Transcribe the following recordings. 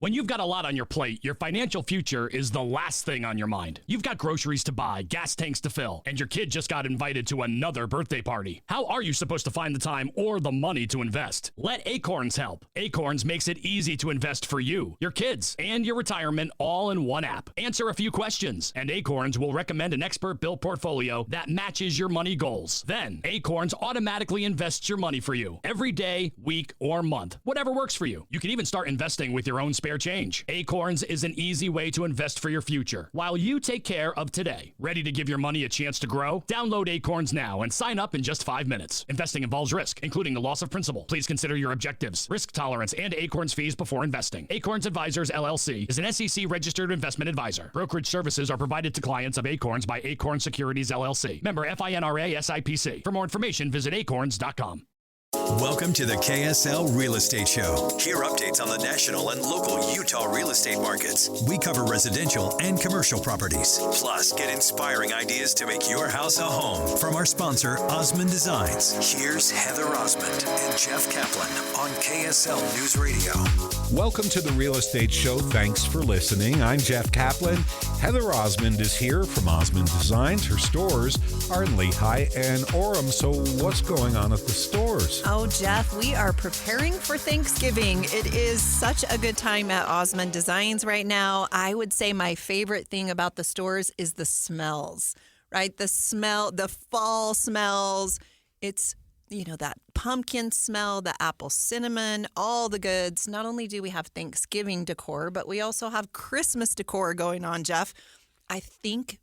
When you've got a lot on your plate, your financial future is the last thing on your mind. You've got groceries to buy, gas tanks to fill, and your kid just got invited to another birthday party. How are you supposed to find the time or the money to invest? Let Acorns help. Acorns makes it easy to invest for you, your kids, and your retirement all in one app. Answer a few questions, and Acorns will recommend an expert-built portfolio that matches your money goals. Then, Acorns automatically invests your money for you every day, week, or month, whatever works for you. You can even start investing with your own spare change. Acorns is an easy way to invest for your future while you take care of today. Ready to give your money a chance to grow? Download Acorns now and sign up in just 5 minutes. Investing involves risk, including the loss of principal. Please consider your objectives, risk tolerance, and Acorns fees before investing. Acorns Advisors LLC is an SEC-registered investment advisor. Brokerage services are provided to clients of Acorns by Acorn Securities LLC. Member FINRA SIPC. For more information, visit acorns.com. Welcome to the KSL Real Estate Show. Hear updates on the national and local Utah real estate markets. We cover residential and commercial properties. Plus, get inspiring ideas to make your house a home from our sponsor, Osmond Designs. Here's Heather Osmond and Jeff Caplan on KSL News Radio. Welcome to the Real Estate Show. Thanks for listening. I'm Jeff Caplan. Heather Osmond is here from Osmond Designs. Her stores are in Lehigh and Orem. So what's going on at the stores? Oh, Jeff, we are preparing for Thanksgiving. It is such a good time at Osmond Designs right now. I would say my favorite thing about the stores is the smells, right? The fall smells. It's, that pumpkin smell, the apple cinnamon, all the goods. Not only do we have Thanksgiving decor, but we also have Christmas decor going on, Jeff. I think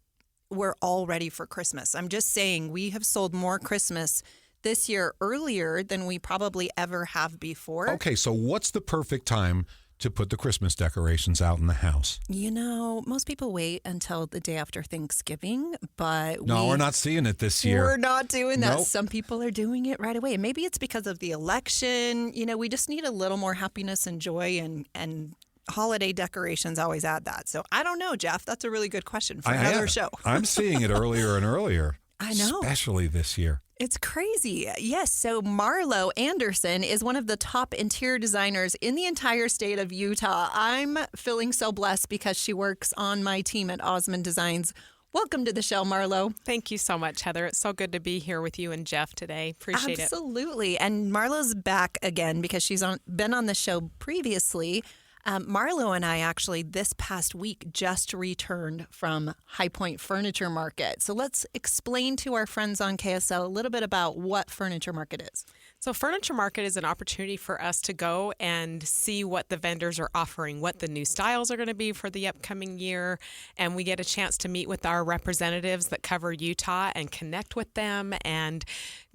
we're all ready for Christmas. I'm just saying we have sold more Christmas this year earlier than we probably ever have before. Okay, so what's the perfect time to put the Christmas decorations out in the house? Most people wait until the day after Thanksgiving, but we're not seeing it this year. We're not doing that. Nope. Some people are doing it right away. Maybe it's because of the election. We just need a little more happiness and joy, and holiday decorations always add that. So I don't know, Jeff. That's a really good question for another show. I'm seeing it earlier and earlier. I know. Especially this year. It's crazy. Yes. So Marlo Anderson is one of the top interior designers in the entire state of Utah. I'm feeling so blessed because she works on my team at Osmond Designs. Welcome to the show, Marlo. Thank you so much, Heather. It's so good to be here with you and Jeff today. Appreciate it. Absolutely. And Marlo's back again because she's been on the show previously. Marlo and I actually this past week just returned from High Point Furniture Market. So let's explain to our friends on KSL a little bit about what Furniture Market is. So Furniture Market is an opportunity for us to go and see what the vendors are offering, what the new styles are going to be for the upcoming year. And we get a chance to meet with our representatives that cover Utah and connect with them and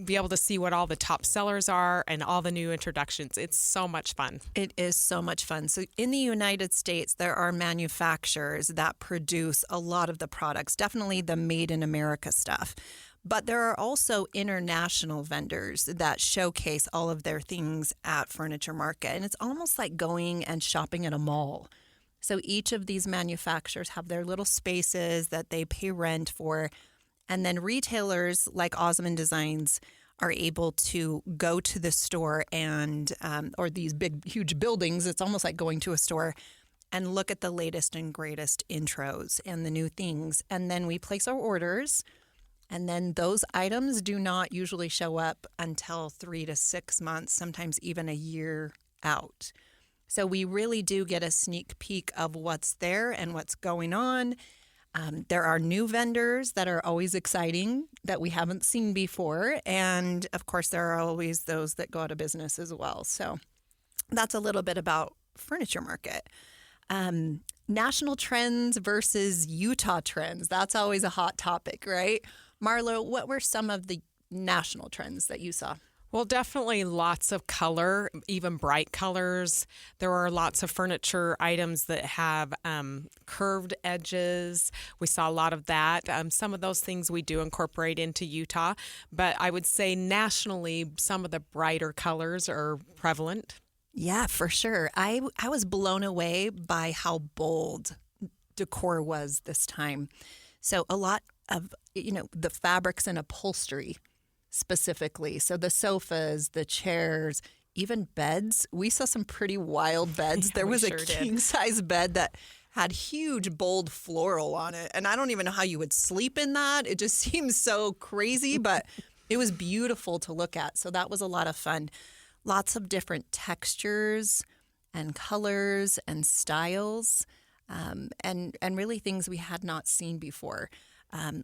be able to see what all the top sellers are and all the new introductions. It's so much fun. It is so much fun. So in the United States, there are manufacturers that produce a lot of the products, definitely the made in America stuff. But there are also international vendors that showcase all of their things at Furniture Market. And it's almost like going and shopping at a mall. So each of these manufacturers have their little spaces that they pay rent for. And then retailers like Osmond Designs are able to go to the store and, or these big, huge buildings. It's almost like going to a store and look at the latest and greatest intros and the new things. And then we place our orders. And then those items do not usually show up until 3 to 6 months, sometimes even a year out. So we really do get a sneak peek of what's there and what's going on. There are new vendors that are always exciting that we haven't seen before. And of course, there are always those that go out of business as well. So that's a little bit about Furniture Market. National trends versus Utah trends. That's always a hot topic, right? Marlo, what were some of the national trends that you saw? Well, definitely lots of color, even bright colors. There are lots of furniture items that have curved edges. We saw a lot of that. Some of those things we do incorporate into Utah, but I would say nationally, some of the brighter colors are prevalent. Yeah, for sure. I was blown away by how bold decor was this time. So a lot of, the fabrics and upholstery specifically. So the sofas, the chairs, even beds. We saw some pretty wild beds. Yeah, there we was sure a did. king-size bed that had huge, bold floral on it. And I don't even know how you would sleep in that. It just seems so crazy, but it was beautiful to look at. So that was a lot of fun. Lots of different textures and colors and styles, and really things we had not seen before.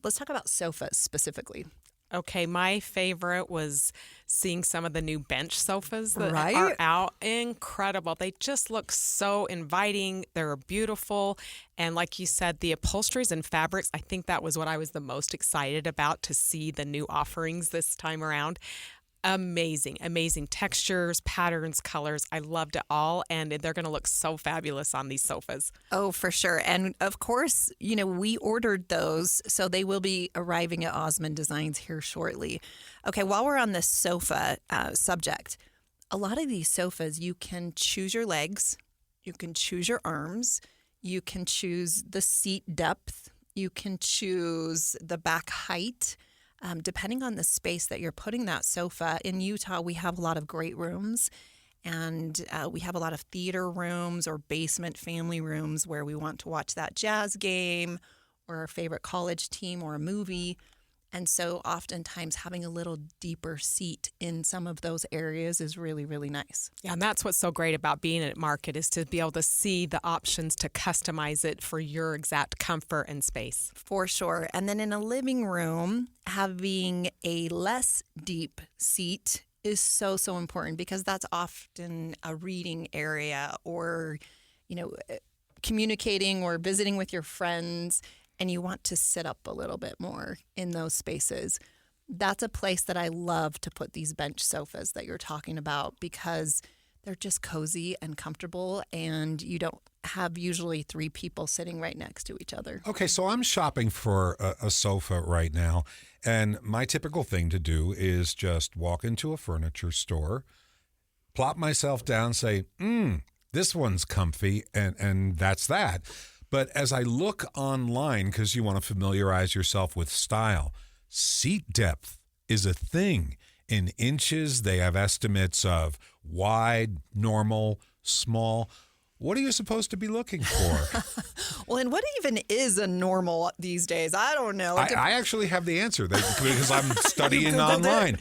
Let's talk about sofas specifically. Okay, my favorite was seeing some of the new bench sofas that Right? are out. Incredible. They just look so inviting. They're beautiful. And like you said, the upholsteries and fabrics, I think that was what I was the most excited about, to see the new offerings this time around. Amazing, amazing textures, patterns, colors. I loved it all, and they're going to look so fabulous on these sofas. Oh, for sure. And of course, we ordered those, so they will be arriving at Osmond Designs here shortly. Okay, while we're on this sofa subject, a lot of these sofas, you can choose your legs, you can choose your arms, you can choose the seat depth, you can choose the back height. Depending on the space that you're putting that sofa. In Utah, we have a lot of great rooms, and we have a lot of theater rooms or basement family rooms where we want to watch that jazz game or our favorite college team or a movie. And so oftentimes having a little deeper seat in some of those areas is really, really nice. Yeah, and that's what's so great about being at Market, is to be able to see the options to customize it for your exact comfort and space. For sure. And then in a living room, having a less deep seat is so, so important, because that's often a reading area or, communicating or visiting with your friends, and you want to sit up a little bit more in those spaces. That's a place that I love to put these bench sofas that you're talking about, because they're just cozy and comfortable, and you don't have usually 3 people sitting right next to each other. Okay, so I'm shopping for a sofa right now, and my typical thing to do is just walk into a furniture store, plop myself down, say, this one's comfy, and that's that. But as I look online, because you want to familiarize yourself with style, seat depth is a thing. In inches, they have estimates of wide, normal, small. What are you supposed to be looking for? Well, and what even is a normal these days? I don't know. I actually have the answer because I'm studying Googled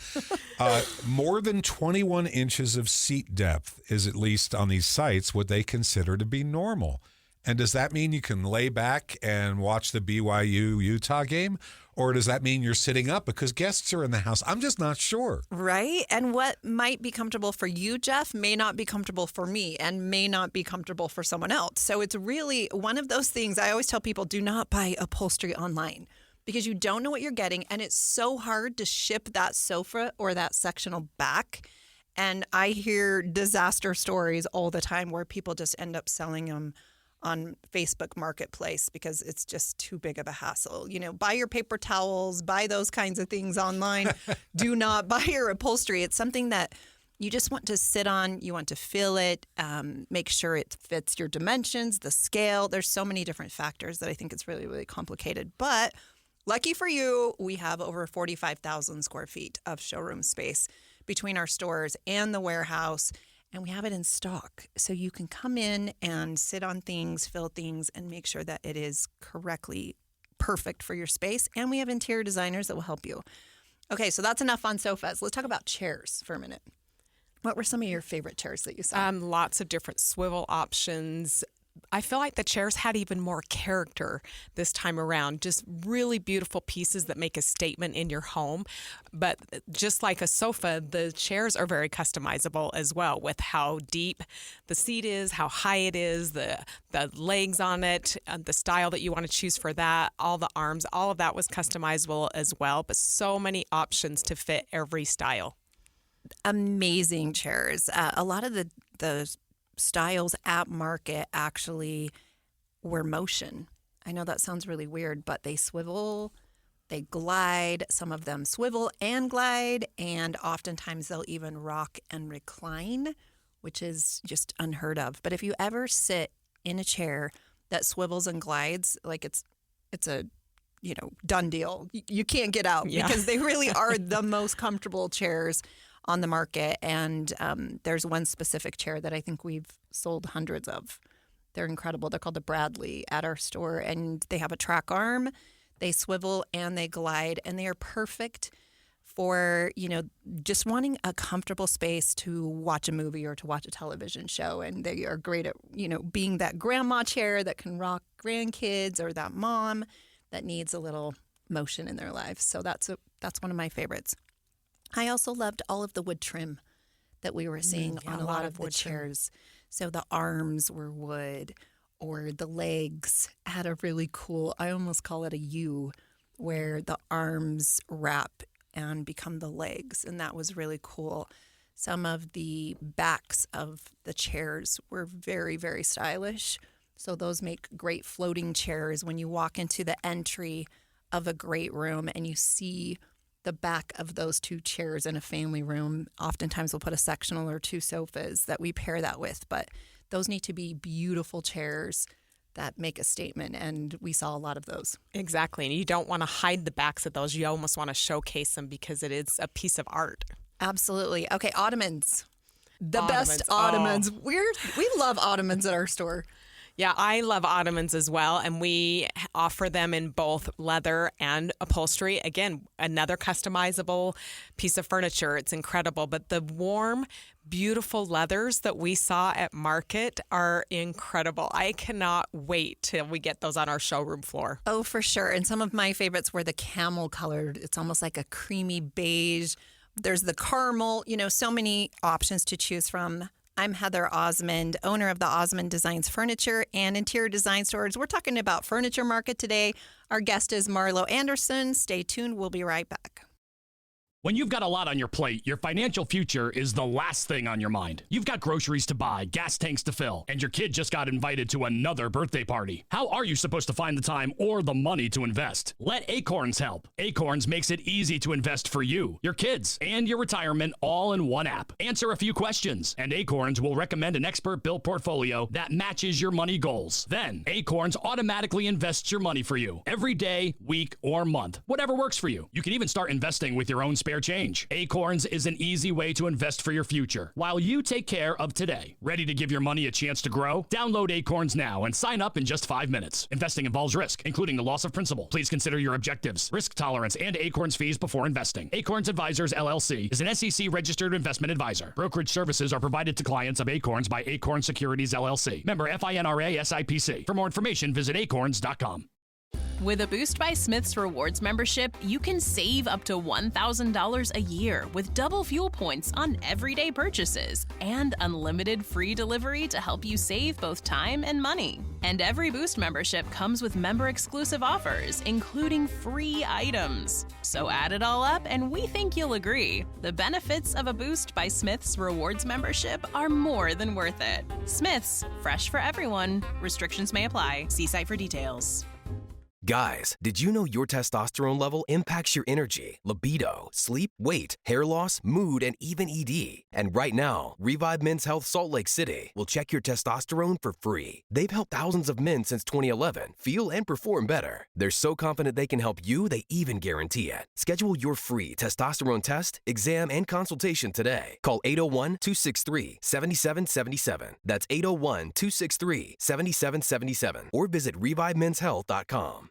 online. More than 21 inches of seat depth is, at least on these sites, what they consider to be normal. And does that mean you can lay back and watch the BYU-Utah game? Or does that mean you're sitting up because guests are in the house? I'm just not sure. Right? And what might be comfortable for you, Jeff, may not be comfortable for me and may not be comfortable for someone else. So it's really one of those things. I always tell people, do not buy upholstery online, because you don't know what you're getting. And it's so hard to ship that sofa or that sectional back. And I hear disaster stories all the time where people just end up selling them on Facebook Marketplace because it's just too big of a hassle. Buy your paper towels, buy those kinds of things online. Do not buy your upholstery. It's something that you just want to sit on. You want to feel it, make sure it fits your dimensions, the scale. There's so many different factors that I think it's really, really complicated. But lucky for you, we have over 45,000 square feet of showroom space between our stores and the warehouse. And we have it in stock. So you can come in and sit on things, feel things, and make sure that it is correctly perfect for your space. And we have interior designers that will help you. Okay, so that's enough on sofas. Let's talk about chairs for a minute. What were some of your favorite chairs that you saw? Lots of different swivel options. I feel like the chairs had even more character this time around. Just really beautiful pieces that make a statement in your home. But just like a sofa, the chairs are very customizable as well, with how deep the seat is, how high it is, the legs on it, the style that you want to choose for that, all the arms, all of that was customizable as well. But so many options to fit every style. Amazing chairs. A lot of the styles at Market actually were motion. I know that sounds really weird, but they swivel, they glide. Some of them swivel and glide, and oftentimes they'll even rock and recline, which is just unheard of. But if you ever sit in a chair that swivels and glides, like it's a done deal. You can't get out because they really are the most comfortable chairs on the market. And there's one specific chair that I think we've sold hundreds of. They're incredible. They're called the Bradley at our store, and they have a track arm. They swivel and they glide, and they are perfect for, just wanting a comfortable space to watch a movie or to watch a television show. And they are great at, being that grandma chair that can rock grandkids, or that mom that needs a little motion in their lives. So that's one of my favorites. I also loved all of the wood trim that we were seeing on a lot of the chairs. So the arms were wood, or the legs had a really cool, I almost call it a U, where the arms wrap and become the legs. And that was really cool. Some of the backs of the chairs were very, very stylish. So those make great floating chairs when you walk into the entry of a great room and you see the back of those two chairs in a family room. Oftentimes we'll put a sectional or two sofas that we pair that with, but those need to be beautiful chairs that make a statement, and we saw a lot of those. Exactly, and you don't want to hide the backs of those. You almost want to showcase them because it is a piece of art. Absolutely. Okay, ottomans. The best ottomans. We love ottomans at our store. Yeah, I love ottomans as well, and we offer them in both leather and upholstery. Again, another customizable piece of furniture. It's incredible, but the warm, beautiful leathers that we saw at market are incredible. I cannot wait till we get those on our showroom floor. Oh, for sure. And some of my favorites were the camel colored. It's almost like a creamy beige. There's the caramel, so many options to choose from. I'm Heather Osmond, owner of the Osmond Designs Furniture and Interior Design Stores. We're talking about Furniture Market today. Our guest is Marlo Anderson. Stay tuned. We'll be right back. When you've got a lot on your plate, your financial future is the last thing on your mind. You've got groceries to buy, gas tanks to fill, and your kid just got invited to another birthday party. How are you supposed to find the time or the money to invest? Let Acorns help. Acorns makes it easy to invest for you, your kids, and your retirement all in one app. Answer a few questions, and Acorns will recommend an expert-built portfolio that matches your money goals. Then, Acorns automatically invests your money for you every day, week, or month, whatever works for you. You can even start investing with your own spare change. Acorns is an easy way to invest for your future while you take care of today. Ready to give your money a chance to grow? Download Acorns now and sign up in just 5 minutes. Investing involves risk, including the loss of principal. Please consider your objectives, risk tolerance, and Acorns fees before investing. Acorns Advisors LLC is an SEC registered investment advisor. Brokerage services are provided to clients of Acorns by Acorn Securities LLC. Member FINRA SIPC. For more information, visit acorns.com. With a Boost by Smith's Rewards membership, you can save up to $1,000 a year with double fuel points on everyday purchases and unlimited free delivery to help you save both time and money. And every Boost membership comes with member-exclusive offers, including free items. So add it all up, and we think you'll agree. The benefits of a Boost by Smith's Rewards membership are more than worth it. Smith's, fresh for everyone. Restrictions may apply. See site for details. Guys, did you know your testosterone level impacts your energy, libido, sleep, weight, hair loss, mood, and even ED? And right now, Revive Men's Health Salt Lake City will check your testosterone for free. They've helped thousands of men since 2011 feel and perform better. They're so confident they can help you, they even guarantee it. Schedule your free testosterone test, exam, and consultation today. Call 801-263-7777. That's 801-263-7777. Or visit ReviveMen'sHealth.com.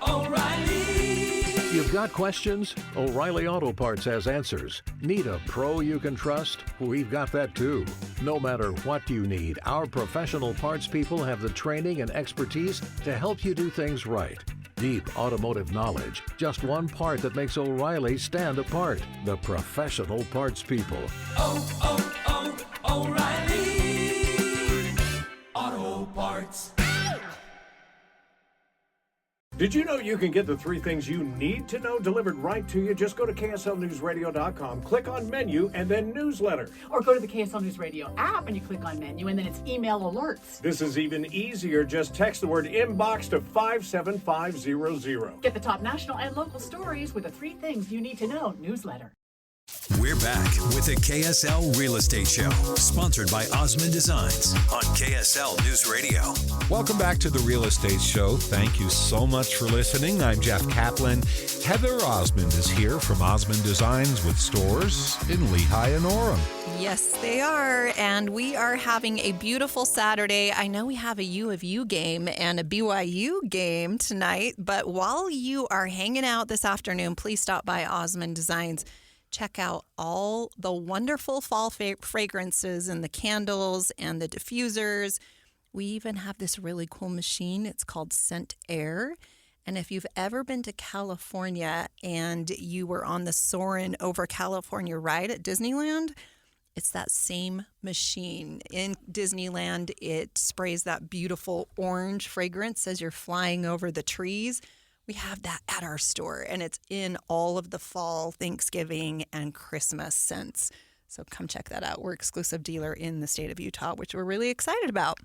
O'Reilly. You've got questions? O'Reilly Auto Parts has answers. Need a pro you can trust? We've got that too. No matter what you need, our professional parts people have the training and expertise to help you do things right. Deep automotive knowledge. Just one part that makes O'Reilly stand apart. The professional parts people. O'Reilly Auto Parts. Did you know you can get the 3 things you need to know delivered right to you? Just go to KSLNewsRadio.com, click on menu, and then newsletter. Or go to the KSL News Radio app and you click on menu, and then it's email alerts. This is even easier. Just text the word inbox to 57500. Get the top national and local stories with the 3 things you need to know newsletter. We're back with the KSL Real Estate Show, sponsored by Osmond Designs on KSL News Radio. Welcome back to the Real Estate Show. Thank you so much for listening. I'm Jeff Caplan. Heather Osmond is here from Osmond Designs with stores in Lehigh and Orem. Yes, they are. And we are having a beautiful Saturday. I know we have a U of U game and a BYU game tonight, but while you are hanging out this afternoon, please stop by Osmond Designs. Check out all the wonderful fall fragrances and the candles and the diffusers. We even have this really cool machine. It's called Scent Air. And if you've ever been to California and you were on the Soarin' over California ride at Disneyland, it's that same machine. In Disneyland, it sprays that beautiful orange fragrance as you're flying over the trees. We have that at our store, and it's in all of the fall, Thanksgiving, and Christmas scents. So come check that out. We're exclusive dealer in the state of Utah, which we're really excited about.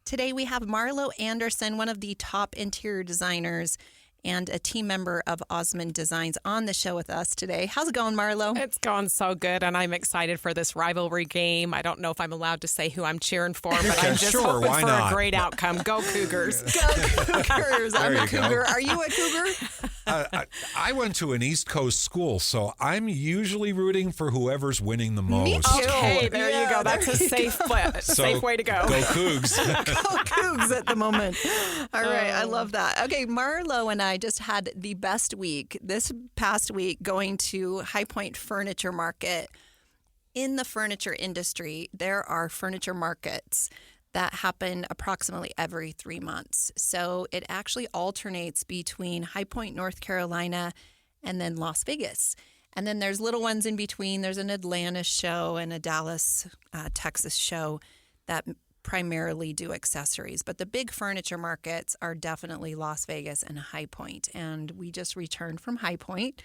Today we have Marlo Anderson, one of the top interior designers and a team member of Osmond Designs, on the show with us today. How's it going, Marlo? It's going so good, and I'm excited for this rivalry game. I don't know if I'm allowed to say who I'm cheering for, but I'm just Sure, hoping why for not? a great outcome. Go Cougars. Go Cougars. I'm There a you go. Cougar. Are you a Cougar? I went to an East Coast school, so I'm usually rooting for whoever's winning the most. Me too. Okay, there you Yeah, go. That's a safe way to go. Go Cougs. Go Cougs at the moment. All right. I love that. Okay, Marlo and I just had the best week this past week going to High Point Furniture Market. In the furniture industry, there are furniture markets that happen approximately every 3 months. So it actually alternates between High Point, North Carolina, and then Las Vegas. And then there's little ones in between. There's an Atlanta show and a Dallas, Texas show that primarily do accessories. But the big furniture markets are definitely Las Vegas and High Point. And we just returned from High Point.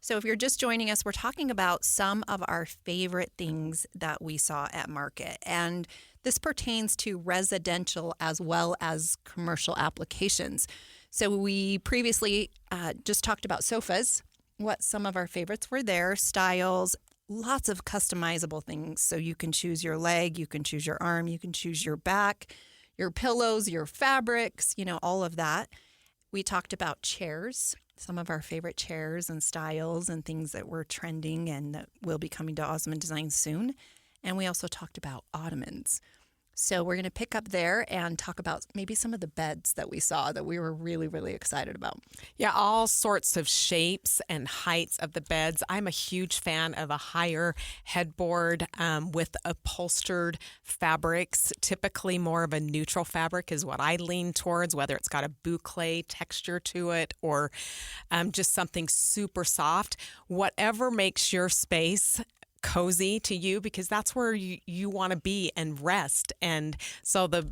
So if you're just joining us, we're talking about some of our favorite things that we saw at market. And this pertains to residential as well as commercial applications. So we previously just talked about sofas, what some of our favorites were there, styles, lots of customizable things. So you can choose your leg, you can choose your arm, you can choose your back, your pillows, your fabrics, all of that. We talked about chairs, some of our favorite chairs and styles and things that were trending and that will be coming to Osmond Design soon. And we also talked about ottomans. So we're going to pick up there and talk about maybe some of the beds that we saw that we were really, really excited about. Yeah, all sorts of shapes and heights of the beds. I'm a huge fan of a higher headboard with upholstered fabrics. Typically more of a neutral fabric is what I lean towards, whether it's got a boucle texture to it or just something super soft. Whatever makes your space cozy to you, because that's where you want to be and rest. And so the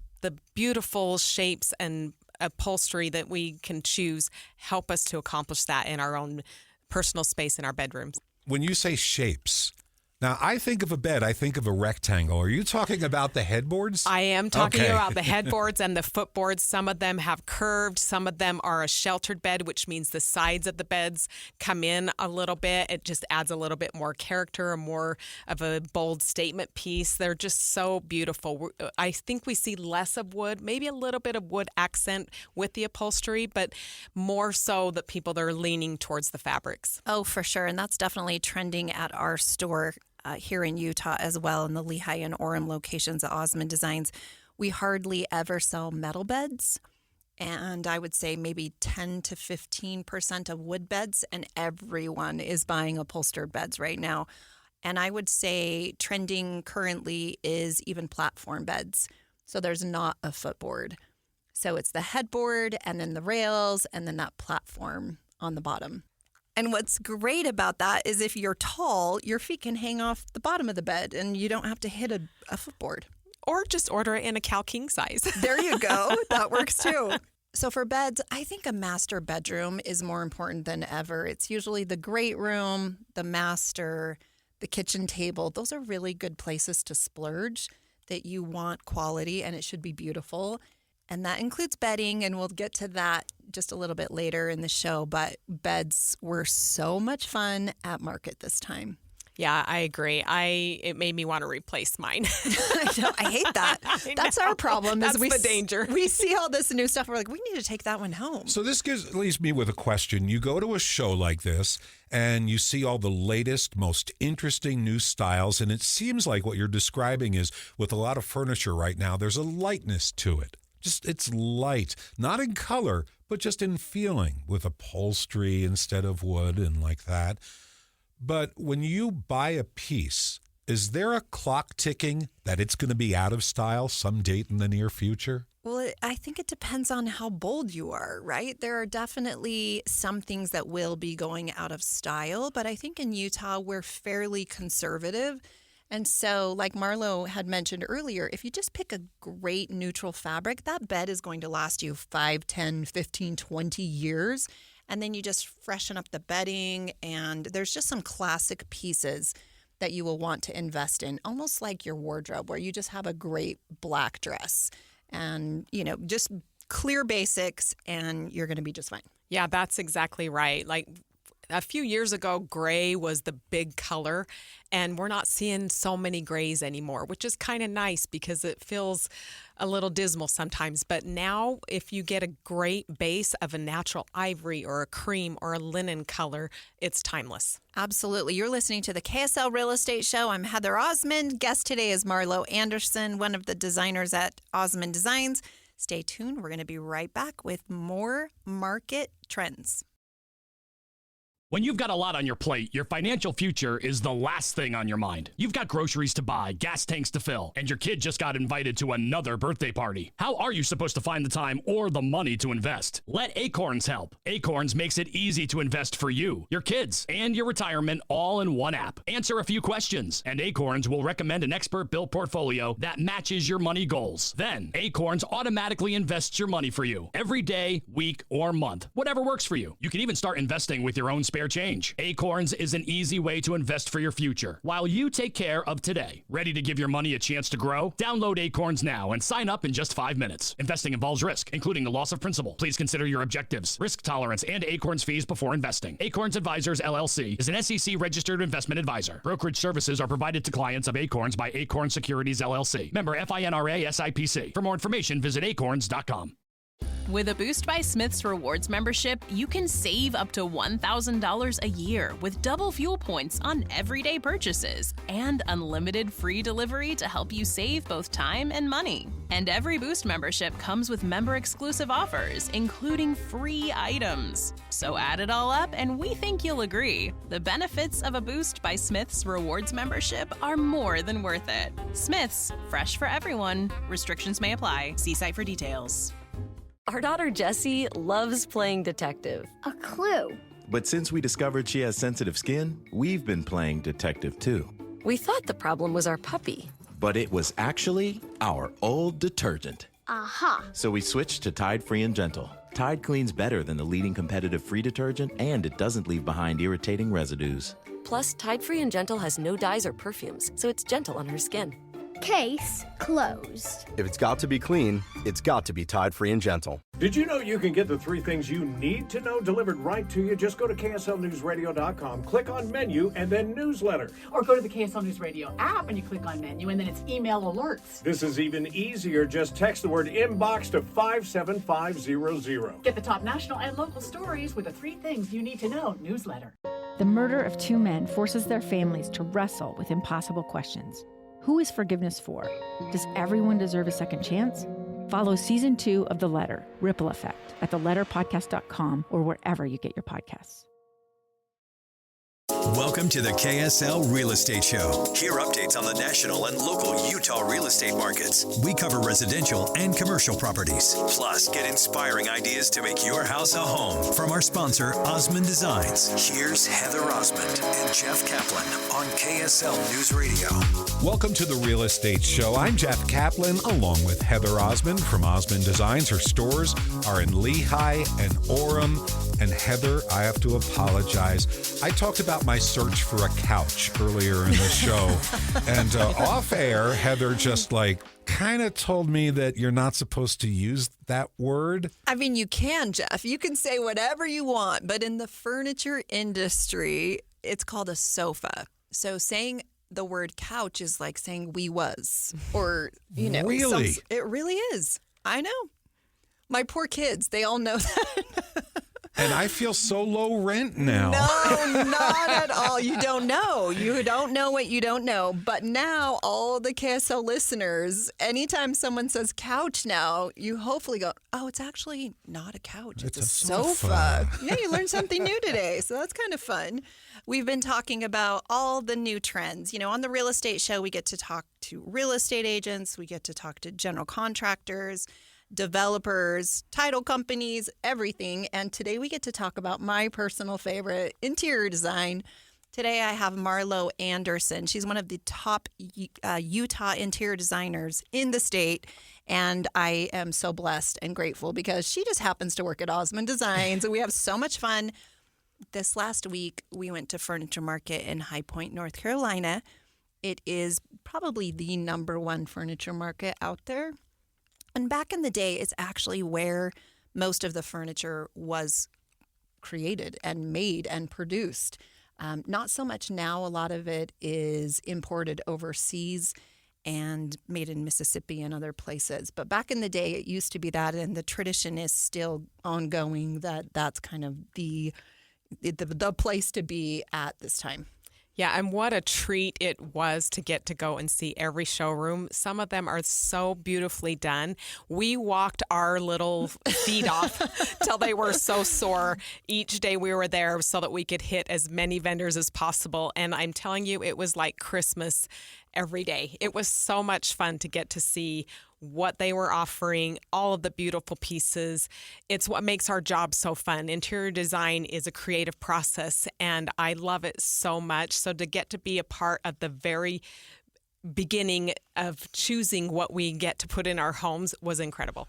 beautiful shapes and upholstery that we can choose help us to accomplish that in our own personal space in our bedrooms. When you say shapes, now I think of a bed, I think of a rectangle. Are you talking about the headboards? I am talking Okay. about the headboards and the footboards. Some of them have curved. Some of them are a sheltered bed, which means the sides of the beds come in a little bit. It just adds a little bit more character, more of a bold statement piece. They're just so beautiful. I think we see less of wood, maybe a little bit of wood accent with the upholstery, but more so that people are leaning towards the fabrics. Oh, for sure. And that's definitely trending at our store here in Utah as well, in the Lehigh and Orem locations at Osmond Designs. We hardly ever sell metal beds, and I would say maybe 10 to 15% of wood beds, and everyone is buying upholstered beds right now. And I would say trending currently is even platform beds. So there's not a footboard. So it's the headboard and then the rails and then that platform on the bottom. And what's great about that is if you're tall, your feet can hang off the bottom of the bed and you don't have to hit a footboard. Or just order it in a Cal King size. There you go. That works too. So for beds, I think a master bedroom is more important than ever. It's usually the great room, the master, the kitchen table. Those are really good places to splurge, that you want quality and it should be beautiful. And that includes bedding, and we'll get to that just a little bit later in the show. But beds were so much fun at market this time. Yeah, I agree. It made me want to replace mine. I hate that. That's our problem. That's the danger. We see all this new stuff. We're like, we need to take that one home. So this leaves me with a question. You go to a show like this and you see all the latest, most interesting new styles, and it seems like what you're describing is with a lot of furniture right now, there's a lightness to it. Just it's light, not in color, but just in feeling, with upholstery instead of wood and like that. But when you buy a piece, is there a clock ticking that it's going to be out of style some date in the near future? Well, I think it depends on how bold you are, right? There are definitely some things that will be going out of style, but I think in Utah, we're fairly conservative. And so, like Marlo had mentioned earlier, if you just pick a great neutral fabric, that bed is going to last you 5, 10, 15, 20 years. And then you just freshen up the bedding, and there's just some classic pieces that you will want to invest in, almost like your wardrobe, where you just have a great black dress and, just clear basics, and you're going to be just fine. Yeah, that's exactly right. Like a few years ago, gray was the big color, and we're not seeing so many grays anymore, which is kind of nice because it feels a little dismal sometimes. But now, if you get a great base of a natural ivory or a cream or a linen color, it's timeless. Absolutely. You're listening to the KSL Real Estate Show. I'm Heather Osmond. Guest today is Marlo Anderson, one of the designers at Osmond Designs. Stay tuned. We're going to be right back with more market trends. When you've got a lot on your plate, your financial future is the last thing on your mind. You've got groceries to buy, gas tanks to fill, and your kid just got invited to another birthday party. How are you supposed to find the time or the money to invest? Let Acorns help. Acorns makes it easy to invest for you, your kids, and your retirement all in one app. Answer a few questions, and Acorns will recommend an expert-built portfolio that matches your money goals. Then, Acorns automatically invests your money for you every day, week, or month, whatever works for you. You can even start investing with your own spare change. Acorns is an easy way to invest for your future while you take care of today. Ready to give your money a chance to grow? Download Acorns now and sign up in just 5 minutes. Investing involves risk, including the loss of principal. Please consider your objectives, risk tolerance, and Acorns fees before investing. Acorns Advisors, LLC is an SEC registered investment advisor. Brokerage services are provided to clients of Acorns by Acorn Securities, LLC. Member FINRA SIPC. For more information, visit acorns.com. With a Boost by Smith's Rewards membership, you can save up to $1,000 a year with double fuel points on everyday purchases and unlimited free delivery to help you save both time and money. And every Boost membership comes with member-exclusive offers, including free items. So add it all up, and we think you'll agree. The benefits of a Boost by Smith's Rewards membership are more than worth it. Smith's, fresh for everyone. Restrictions may apply. See site for details. Our daughter Jessie loves playing detective. A clue. But since we discovered she has sensitive skin, we've been playing detective too. We thought the problem was our puppy. But it was actually our old detergent. Aha. So we switched to Tide Free and Gentle. Tide cleans better than the leading competitive free detergent, and it doesn't leave behind irritating residues. Plus, Tide Free and Gentle has no dyes or perfumes, so it's gentle on her skin. Case closed. If it's got to be clean, it's got to be Tide Free and Gentle. Did you know you can get the 3 things you need to know delivered right to you? Just go to KSLNewsRadio.com, click on menu, and then newsletter. Or go to the KSL News Radio app and you click on menu, and then it's email alerts. This is even easier. Just text the word inbox to 57500. Get the top national and local stories with the 3 things you need to know newsletter. The murder of 2 men forces their families to wrestle with impossible questions. Who is forgiveness for? Does everyone deserve a second chance? Follow Season 2 of The Letter, Ripple Effect, at theletterpodcast.com or wherever you get your podcasts. Welcome to the KSL Real Estate Show. Hear updates on the national and local Utah real estate markets. We cover residential and commercial properties. Plus, get inspiring ideas to make your house a home from our sponsor, Osmond Designs. Here's Heather Osmond and Jeff Caplan on KSL News Radio. Welcome to the Real Estate Show. I'm Jeff Caplan, along with Heather Osmond from Osmond Designs. Her stores are in Lehigh and Orem. And Heather, I have to apologize. I talked about my search for a couch earlier in the show. And off air, Heather just kind of told me that you're not supposed to use that word. I mean, you can, Jeff. You can say whatever you want. But in the furniture industry, it's called a sofa. So saying the word couch is like saying we was, or, you know. Really? It really is. I know. My poor kids, they all know that. And I feel so low rent now. No, not at all. You don't know. You don't know what you don't know. But now all the KSL listeners, anytime someone says couch now, you hopefully go, oh, it's actually not a couch. It's a sofa. Yeah, you learned something new today. So that's kind of fun. We've been talking about all the new trends. You know, on the real estate show, we get to talk to real estate agents. We get to talk to general contractors, developers, title companies, everything. And today we get to talk about my personal favorite, interior design. Today I have Marlo Anderson. She's one of the top Utah interior designers in the state. And I am so blessed and grateful because she just happens to work at Osmond Designs. And we have so much fun. This last week, we went to Furniture Market in High Point, North Carolina. It is probably the #1 furniture market out there. And back in the day, it's actually where most of the furniture was created and made and produced. Not so much now. A lot of it is imported overseas and made in Mississippi and other places. But back in the day, it used to be that, and the tradition is still ongoing, that's kind of the place to be at this time. Yeah, and what a treat it was to get to go and see every showroom. Some of them are so beautifully done. We walked our little feet off till they were so sore each day we were there so that we could hit as many vendors as possible. And I'm telling you, it was like Christmas every day. It was so much fun to get to see what they were offering, all of the beautiful pieces. It's what makes our job so fun. Interior design is a creative process, and I love it so much. So to get to be a part of the very beginning of choosing what we get to put in our homes was incredible.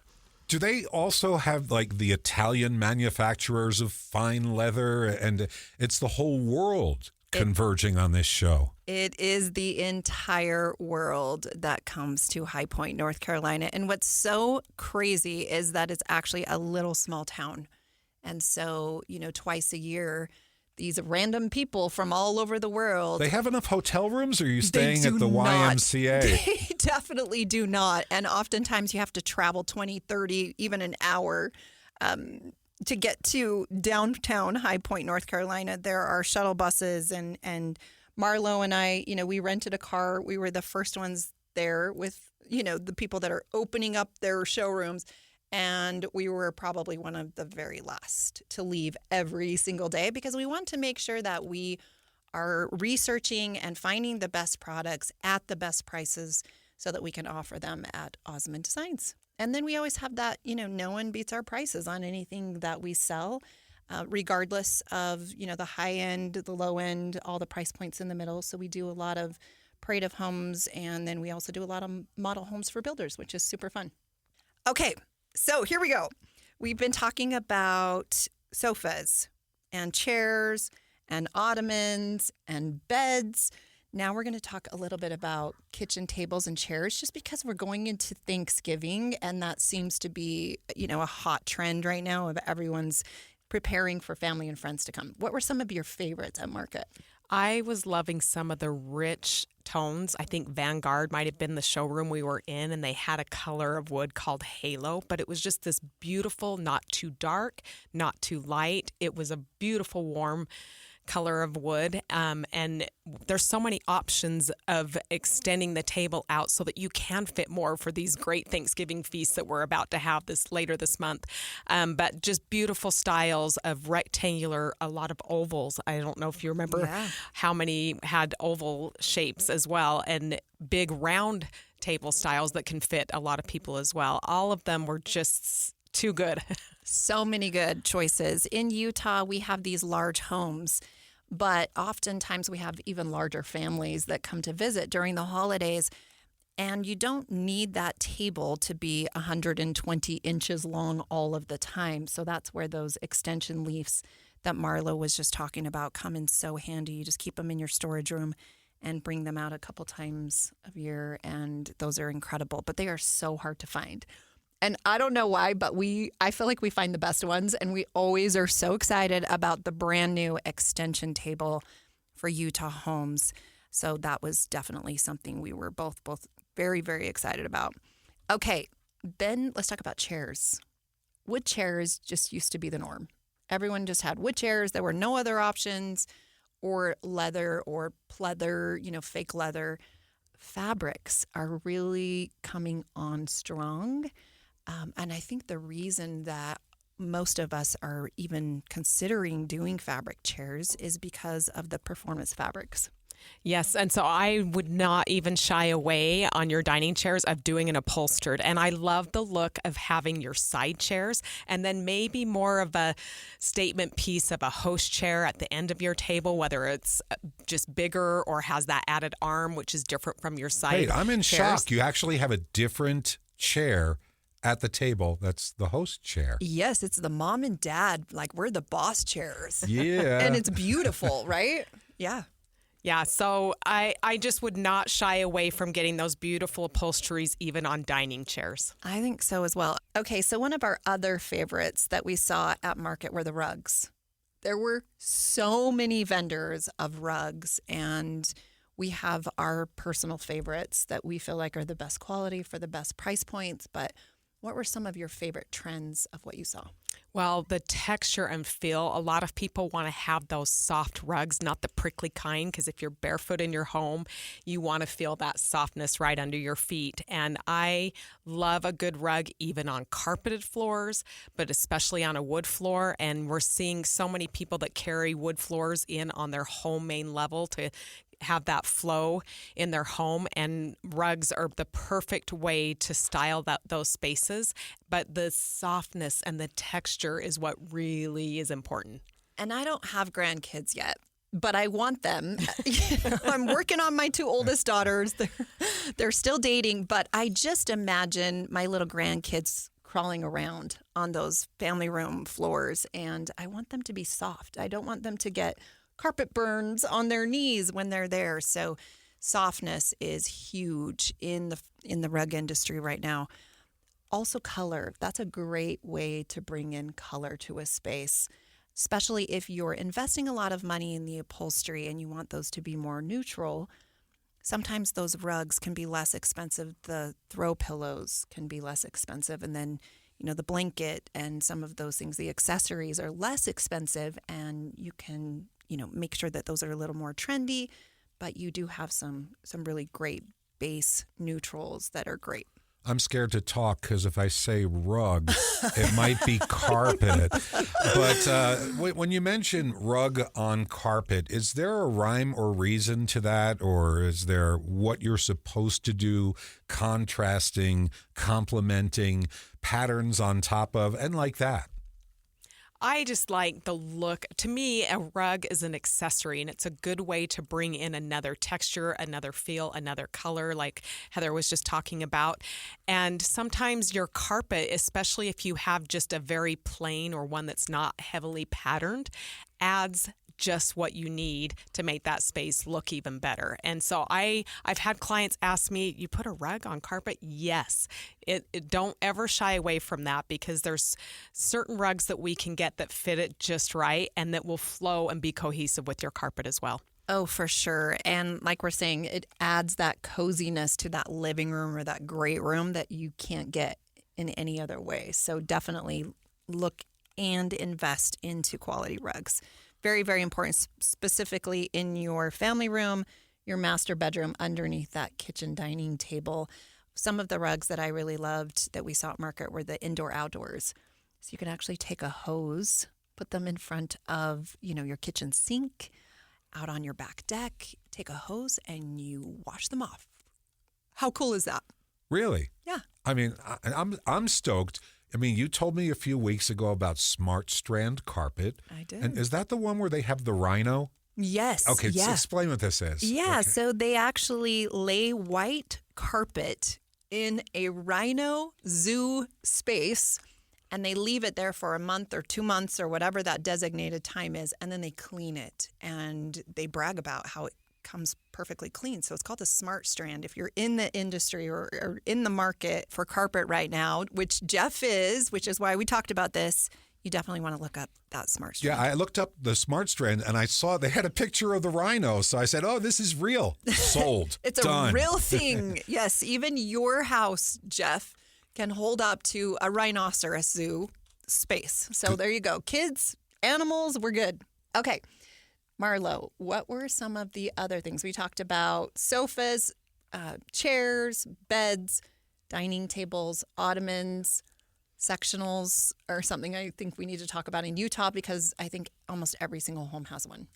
Do they also have like the Italian manufacturers of fine leather? And it's the whole world converging on this show. It is the entire world that comes to High Point, North Carolina. And what's so crazy is that it's actually a little small town. And so, you know, twice a year, these random people from all over the world. They have enough hotel rooms, or are you staying at the YMCA? They definitely do not. And oftentimes you have to travel 20, 30, even an hour to get to downtown High Point, North Carolina. There are shuttle buses, and Marlo and I, you know, we rented a car. We were the first ones there with, you know, the people that are opening up their showrooms. And we were probably one of the very last to leave every single day because we want to make sure that we are researching and finding the best products at the best prices so that we can offer them at Osmond Designs. And then we always have that, you know, no one beats our prices on anything that we sell, regardless of, you know, the high end, the low end, all the price points in the middle. So we do a lot of parade of homes, and then we also do a lot of model homes for builders, which is super fun. Okay, so here we go. We've been talking about sofas and chairs and ottomans and beds. Now we're going to talk a little bit about kitchen tables and chairs, just because we're going into Thanksgiving, and that seems to be, you know, a hot trend right now of everyone's preparing for family and friends to come. What were some of your favorites at market? I was loving some of the rich tones. I think Vanguard might have been the showroom we were in, and they had a color of wood called Halo, but it was just this beautiful, not too dark, not too light. It was a beautiful, warm color of wood, and there's so many options of extending the table out so that you can fit more for these great Thanksgiving feasts that we're about to have later this month. But just beautiful styles of rectangular, a lot of ovals. I don't know if you remember how many had oval shapes as well, and big round table styles that can fit a lot of people as well. All of them were just too good. So many good choices. In Utah, we have these large homes, but oftentimes we have even larger families that come to visit during the holidays. And you don't need that table to be 120 inches long all of the time. So that's where those extension leaves that Marlo was just talking about come in so handy. You just keep them in your storage room and bring them out a couple times a year. And those are incredible, but they are so hard to find. And I don't know why, but I feel like we find the best ones, and we always are so excited about the brand new extension table for Utah homes. So that was definitely something we were both very, very excited about. Okay, then let's talk about chairs. Wood chairs just used to be the norm. Everyone just had wood chairs. There were no other options, or leather or pleather, fake leather. Fabrics are really coming on strong. And I think the reason that most of us are even considering doing fabric chairs is because of the performance fabrics. Yes, and so I would not even shy away on your dining chairs of doing an upholstered. And I love the look of having your side chairs and then maybe more of a statement piece of a host chair at the end of your table, whether it's just bigger or has that added arm, which is different from your side Hey, I'm in chairs. shock. You actually have a different chair at the table. That's the host chair. Yes, it's the mom and dad, like we're the boss chairs. Yeah. And it's beautiful, right? Yeah. Yeah, so I just would not shy away from getting those beautiful upholsteries even on dining chairs. I think so as well. Okay, so one of our other favorites that we saw at market were the rugs. There were so many vendors of rugs, and we have our personal favorites that we feel like are the best quality for the best price points. But what were some of your favorite trends of what you saw? Well, the texture and feel, a lot of people want to have those soft rugs, not the prickly kind, because if you're barefoot in your home, you want to feel that softness right under your feet. And I love a good rug even on carpeted floors, but especially on a wood floor. And we're seeing so many people that carry wood floors in on their home main level to have that flow in their home, and rugs are the perfect way to style those spaces. But the softness and the texture is what really is important. And I don't have grandkids yet, but I want them. I'm working on my two oldest daughters. They're still dating, but I just imagine my little grandkids crawling around on those family room floors, and I want them to be soft. I don't want them to get carpet burns on their knees when they're there. So softness is huge in the rug industry right now. Also color. That's a great way to bring in color to a space, especially if you're investing a lot of money in the upholstery and you want those to be more neutral. Sometimes those rugs can be less expensive. The throw pillows can be less expensive. And then, the blanket and some of those things, the accessories are less expensive, and you can make sure that those are a little more trendy, but you do have some really great base neutrals that are great. I'm scared to talk because if I say rug, it might be carpet. But when you mention rug on carpet, is there a rhyme or reason to that? Or is there what you're supposed to do, contrasting, complementing, patterns on top of, and like that? I just like the look. To me, a rug is an accessory, and it's a good way to bring in another texture, another feel, another color, like Heather was just talking about. And sometimes your carpet, especially if you have just a very plain or one that's not heavily patterned, adds just what you need to make that space look even better. And so I've had clients ask me, you put a rug on carpet? Yes. Don't ever shy away from that, because there's certain rugs that we can get that fit it just right and that will flow and be cohesive with your carpet as well. Oh, for sure. And like we're saying, it adds that coziness to that living room or that great room that you can't get in any other way. So definitely look and invest into quality rugs. Very, very important, specifically in your family room, your master bedroom, underneath that kitchen dining table. Some of the rugs that I really loved that we saw at market were the indoor-outdoors. So you can actually take a hose, put them in front of, your kitchen sink, out on your back deck, take a hose, and you wash them off. How cool is that? Really? Yeah. I mean, I'm stoked. I mean, you told me a few weeks ago about Smart Strand carpet. I did. And is that the one where they have the rhino? Yes. Okay, yeah. explain what this is. Yeah, Okay. so they actually lay white carpet in a rhino zoo space, and they leave it there for a month or 2 months or whatever that designated time is, and then they clean it. And they brag about how it comes perfectly clean. So it's called a Smart Strand. If you're in the industry or in the market for carpet right now, which Jeff is, which is why we talked about this, you definitely want to look up that smart strand. Yeah, I looked up the smart strand and I saw they had a picture of the rhino. So I said, oh, this is real. Sold. It's Done. a real thing. Yes, even your house, Jeff, can hold up to a rhinoceros zoo space. So there you go. Kids, animals, we're good. Okay. Marlo, what were some of the other things? We talked about sofas, chairs, beds, dining tables, ottomans, sectionals are something I think we need to talk about in Utah because I think almost every single home has one.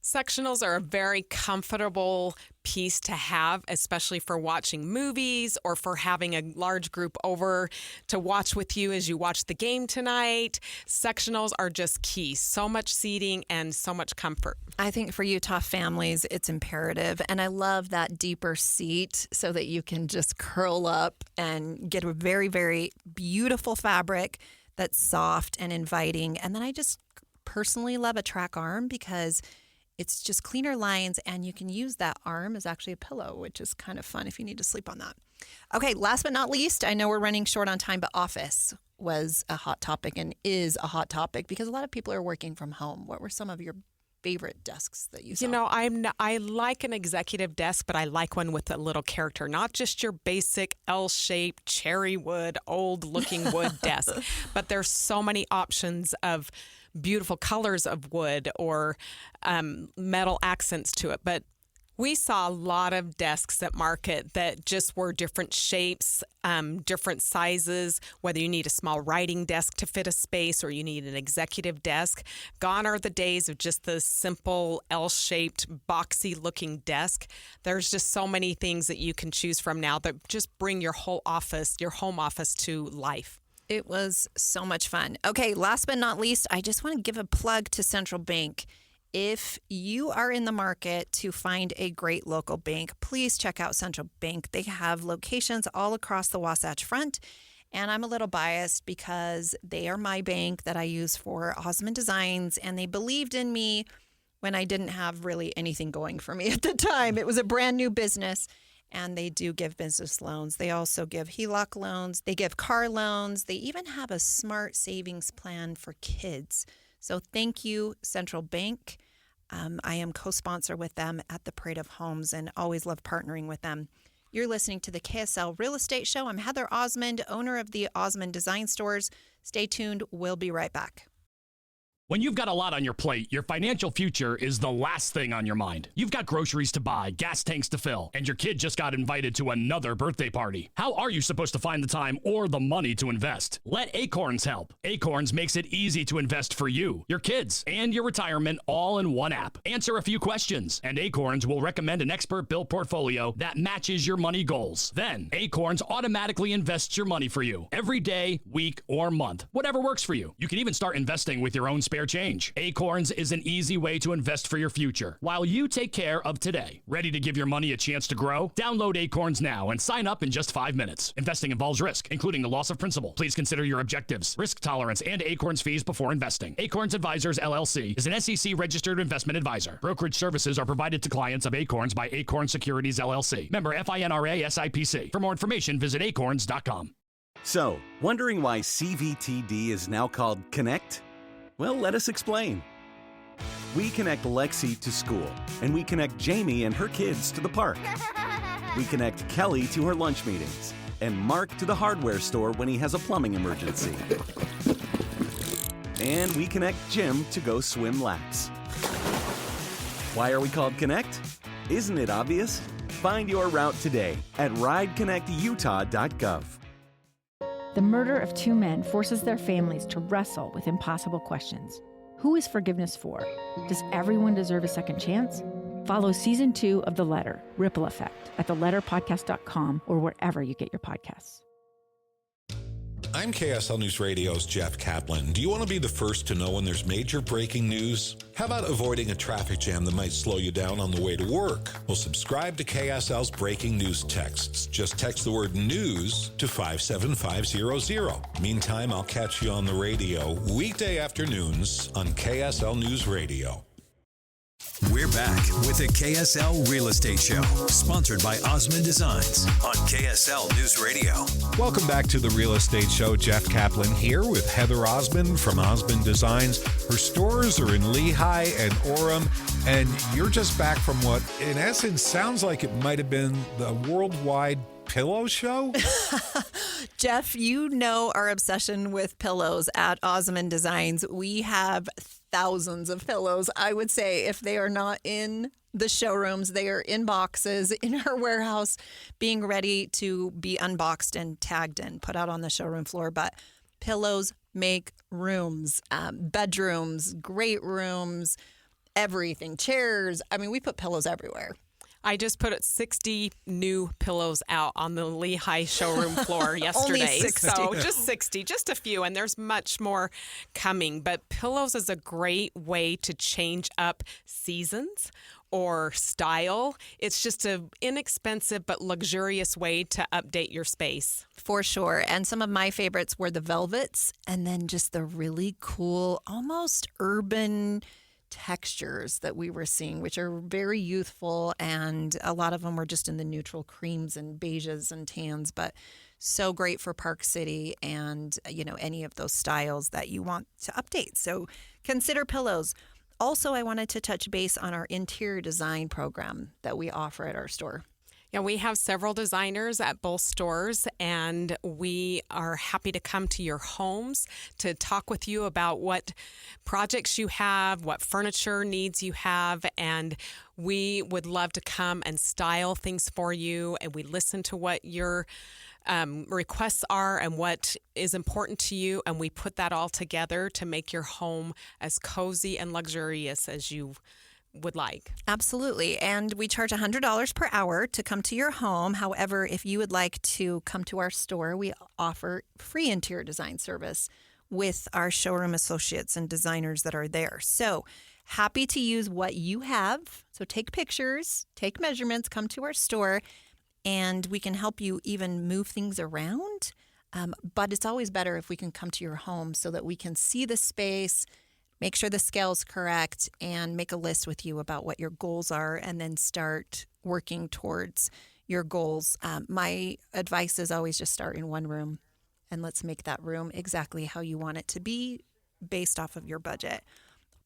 Sectionals are a very comfortable piece to have, especially for watching movies or for having a large group over to watch with you as you watch the game tonight. Sectionals are just key. So much seating and so much comfort. I think for Utah families, it's imperative. And I love that deeper seat so that you can just curl up and get a very, very beautiful fabric that's soft and inviting. And then I just personally love a track arm because it's just cleaner lines, and you can use that arm as actually a pillow, which is kind of fun if you need to sleep on that. Okay, last but not least, I know we're running short on time, but office was a hot topic and is a hot topic because a lot of people are working from home. What were some of your favorite desks that you saw? You know, I like an executive desk, but I like one with a little character, not just your basic L-shaped cherry wood, old-looking wood desk, but there's so many options of beautiful colors of wood or metal accents to it. But we saw a lot of desks at market that just were different shapes, different sizes, whether you need a small writing desk to fit a space or you need an executive desk. Gone are the days of just the simple L-shaped, boxy-looking desk. There's just so many things that you can choose from now that just bring your whole office, your home office to life. It was so much fun. Okay, last but not least, I just want to give a plug to Central Bank. If you are in the market to find a great local bank, please check out Central Bank. They have locations all across the Wasatch Front, and I'm a little biased because they are my bank that I use for Osmond Designs, and they believed in me when I didn't have really anything going for me at the time. It was a brand new business. And they do give business loans. They also give HELOC loans. They give car loans. They even have a smart savings plan for kids. So thank you, Central Bank. I am co-sponsor with them at the Parade of Homes and always love partnering with them. You're listening to the KSL Real Estate Show. I'm Heather Osmond, owner of the Osmond Design Stores. Stay tuned. We'll be right back. When you've got a lot on your plate, your financial future is the last thing on your mind. You've got groceries to buy, gas tanks to fill, and your kid just got invited to another birthday party. How are you supposed to find the time or the money to invest? Let Acorns help. Acorns makes it easy to invest for you, your kids, and your retirement all in one app. Answer a few questions, and Acorns will recommend an expert-built portfolio that matches your money goals. Then, Acorns automatically invests your money for you every day, week, or month, whatever works for you. You can even start investing with your own spare change. Acorns is an easy way to invest for your future while you take care of today. Ready to give your money a chance to grow? Download Acorns now and sign up in just 5 minutes. Investing involves risk, including the loss of principal. Please consider your objectives, risk tolerance, and Acorns fees before investing. Acorns Advisors, LLC is an SEC registered investment advisor. Brokerage services are provided to clients of Acorns by Acorn Securities, LLC. Member FINRA SIPC. For more information, visit acorns.com. So, wondering why CVTD is now called Connect? Well, let us explain. We connect Lexi to school, and we connect Jamie and her kids to the park. We connect Kelly to her lunch meetings, and Mark to the hardware store when he has a plumbing emergency. And we connect Jim to go swim laps. Why are we called Connect? Isn't it obvious? Find your route today at rideconnectutah.gov. The murder of 2 men forces their families to wrestle with impossible questions. Who is forgiveness for? Does everyone deserve a second chance? Follow Season 2 of The Letter, Ripple Effect, at theletterpodcast.com or wherever you get your podcasts. I'm KSL News Radio's Jeff Caplan. Do you want to be the first to know when there's major breaking news? How about avoiding a traffic jam that might slow you down on the way to work? Well, subscribe to KSL's breaking news texts. Just text the word news to 57500. Meantime, I'll catch you on the radio weekday afternoons on KSL News Radio. We're back with the KSL Real Estate Show, sponsored by Osmond Designs on KSL News Radio. Welcome back to the Real Estate Show. Jeff Caplan here with Heather Osmond from Osmond Designs. Her stores are in Lehigh and Orem, and you're just back from what, in essence, sounds like it might have been the worldwide pillow show? Jeff, you know our obsession with pillows at Osmond Designs. We have thousands of pillows. I would say if they are not in the showrooms, they are in boxes in our warehouse being ready to be unboxed and tagged and put out on the showroom floor. But pillows make rooms, bedrooms, great rooms, everything, chairs. I mean, we put pillows everywhere. I just put 60 new pillows out on the Lehigh showroom floor yesterday. Only 60. So just 60, just a few, and there's much more coming. But pillows is a great way to change up seasons or style. It's just an inexpensive but luxurious way to update your space. For sure. And some of my favorites were the velvets and then just the really cool, almost urban textures that we were seeing, which are very youthful, and a lot of them were just in the neutral creams and beiges and tans, but so great for Park City and, you know, any of those styles that you want to update. So consider pillows. Also, I wanted to touch base on our interior design program that we offer at our store. Yeah, we have several designers at both stores, and we are happy to come to your homes to talk with you about what projects you have, what furniture needs you have, and we would love to come and style things for you, and we listen to what your requests are and what is important to you, and we put that all together to make your home as cozy and luxurious as you would like. Absolutely. And we charge $100 per hour to come to your home. However, if you would like to come to our store, we offer free interior design service with our showroom associates and designers that are there. So happy to use what you have. So take pictures, take measurements, come to our store, and we can help you even move things around. But it's always better if we can come to your home so that we can see the space, make sure the scale's correct, and make a list with you about what your goals are, and then start working towards your goals. My advice is always just start in one room, and let's make that room exactly how you want it to be based off of your budget.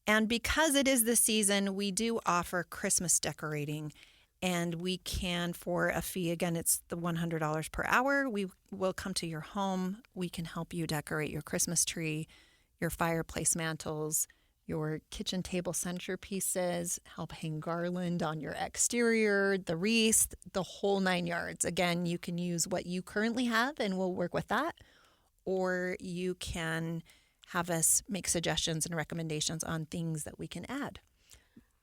And because it is the season, we do offer Christmas decorating, and we can, for a fee, again, it's the $100 per hour. We will come to your home. We can help you decorate your Christmas tree, your fireplace mantles, your kitchen table centerpieces, help hang garland on your exterior, the wreath, the whole 9 yards. Again, you can use what you currently have and we'll work with that, or you can have us make suggestions and recommendations on things that we can add.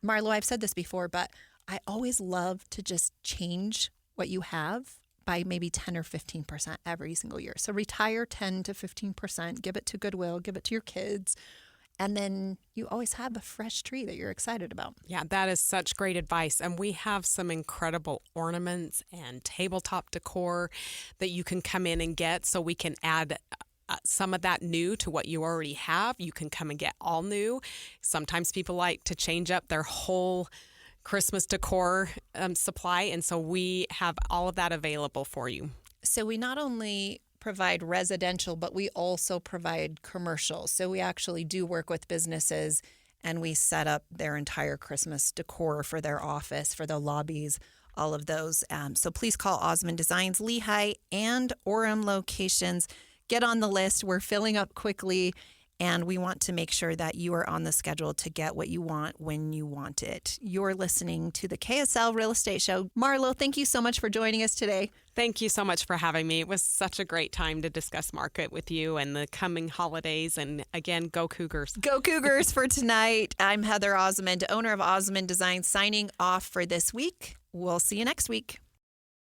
Marlo, I've said this before, but I always love to just change what you have by maybe 10 or 15% every single year. So retire 10 to 15%, give it to Goodwill, give it to your kids, and then you always have a fresh tree that you're excited about. Yeah, that is such great advice. And we have some incredible ornaments and tabletop decor that you can come in and get, so we can add some of that new to what you already have. You can come and get all new. Sometimes people like to change up their whole Christmas decor supply, and so we have all of that available for you. So we not only provide residential, but we also provide commercial. So we actually do work with businesses, and we set up their entire Christmas decor for their office, for the lobbies, all of those. So please call Osmond Designs, Lehigh and Orem locations. Get on the list. We're filling up quickly, and we want to make sure that you are on the schedule to get what you want when you want it. You're listening to the KSL Real Estate Show. Marlo, thank you so much for joining us today. Thank you so much for having me. It was such a great time to discuss market with you and the coming holidays. And again, go Cougars. Go Cougars for tonight. I'm Heather Osmond, owner of Osmond Design, signing off for this week. We'll see you next week.